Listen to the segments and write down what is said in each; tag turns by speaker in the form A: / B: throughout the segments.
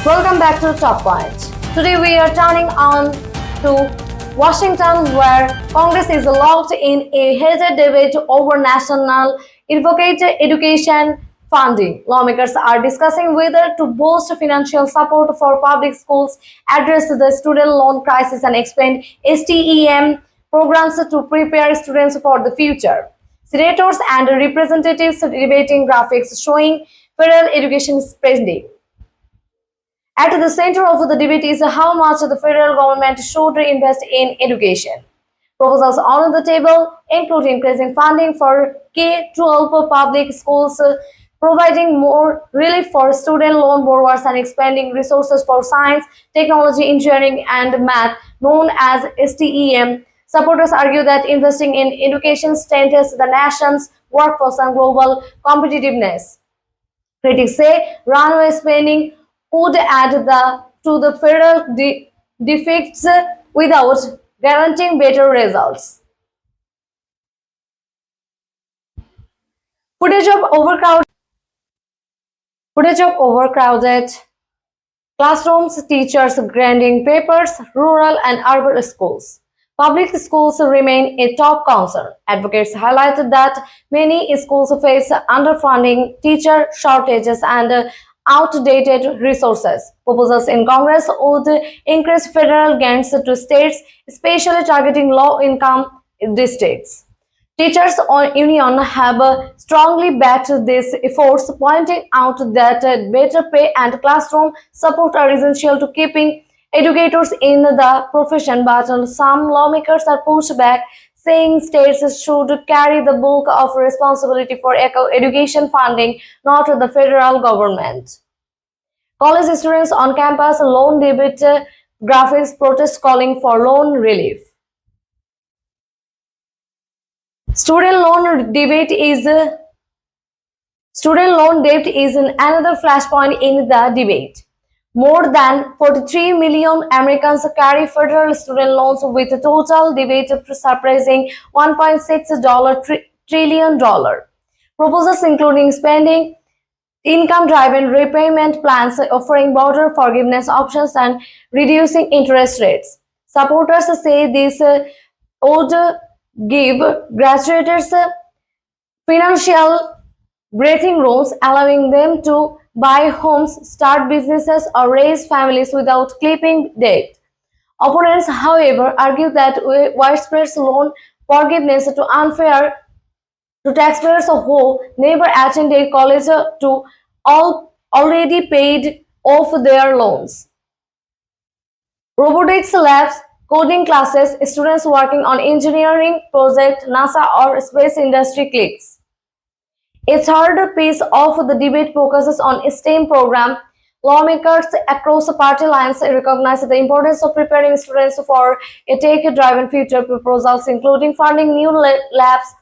A: Welcome back to Talkpoint. Today we are turning on to Washington, where Congress is locked in a heated debate over national advocate education funding. Lawmakers are discussing whether to boost financial support for public schools, address the student loan crisis, and expand STEM programs to prepare students for the future. Senators and representatives debating graphics showing federal education spending. At the center of the debate is how much the federal government should invest in education. Proposals on the table include increasing funding for K-12 public schools, providing more relief for student loan borrowers, and expanding resources for science, technology, engineering, and math, known as STEM. Supporters argue that investing in education strengthens the nation's workforce and global competitiveness. Critics say runaway spending could add to the federal deficits without guaranteeing better results. Footage of overcrowded classrooms, teachers grading papers, rural and urban schools. Public schools remain a top concern. Advocates highlighted that many schools face underfunding, teacher shortages, and outdated resources. Proposals in Congress would increase federal grants to states, especially targeting low-income districts. Teachers union have strongly backed these efforts, pointing out that better pay and classroom support are essential to keeping educators in the profession. But some lawmakers are pushed back, saying states should carry the bulk of responsibility for education funding, not the federal government. College students on campus loan debate graphics protest calling for loan relief. Student loan debt is another flashpoint in the debate. More than 43 million Americans carry federal student loans, with a total debt surpassing $1.6 trillion. Proposals including spending income-driven repayment plans, offering broader forgiveness options, and reducing interest rates. Supporters say this would give graduates financial breathing rooms, allowing them to buy homes, start businesses, or raise families without clipping debt. Opponents, however, argue that widespread loan forgiveness to unfair to taxpayers who never attended college to already paid off their loans. Robotics labs, coding classes, students working on engineering projects, NASA or space industry clicks. A third piece of the debate focuses on STEM program. Lawmakers across party lines recognize the importance of preparing students for a tech-driven future. Proposals including funding new labs,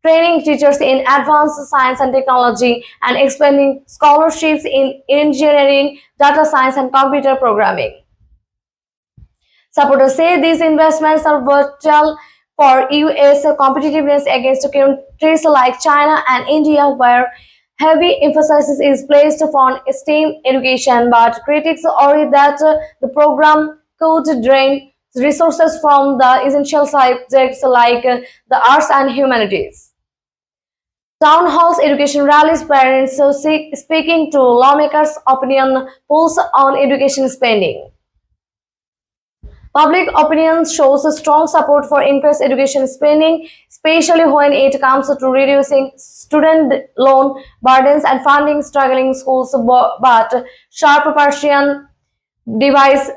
A: training teachers in advanced science and technology, and expanding scholarships in engineering, data science, and computer programming. Supporters say these investments are vital for U.S. competitiveness against countries like China and India, where heavy emphasis is placed upon STEM education, but critics worry that the program could drain resources from the essential subjects like the arts and humanities. Town halls, education rallies, parents speaking to lawmakers, opinion polls on education spending. Public opinion shows a strong support for increased education spending, especially when it comes to reducing student loan burdens and funding struggling schools. But sharp Persian divides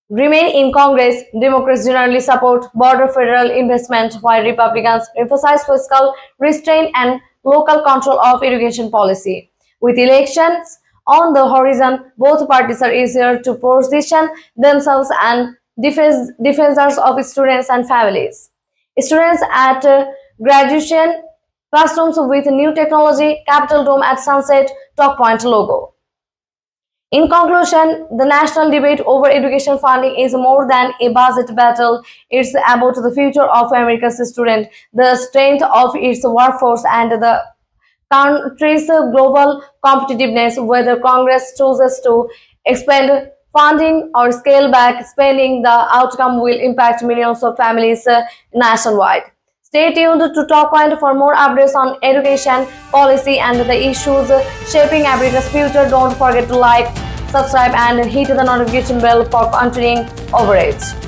A: remain in Congress. Democrats generally support broader federal investment, while Republicans emphasize fiscal restraint and local control of education policy. With elections on the horizon, both parties are eager to position themselves and defenders of students and families. Students at graduation classrooms with new technology, Capitol Dome at Sunset, Talkpoint logo. In conclusion, the national debate over education funding is more than a budget battle. It's about the future of America's student, the strength of its workforce, and the country's global competitiveness. Whether Congress chooses to expand funding or scale back spending, the outcome will impact millions of families nationwide. Stay tuned to Talkpoint for more updates on education, policy, and the issues shaping America's future. Don't forget to like, subscribe, and hit the notification bell for continuing coverage.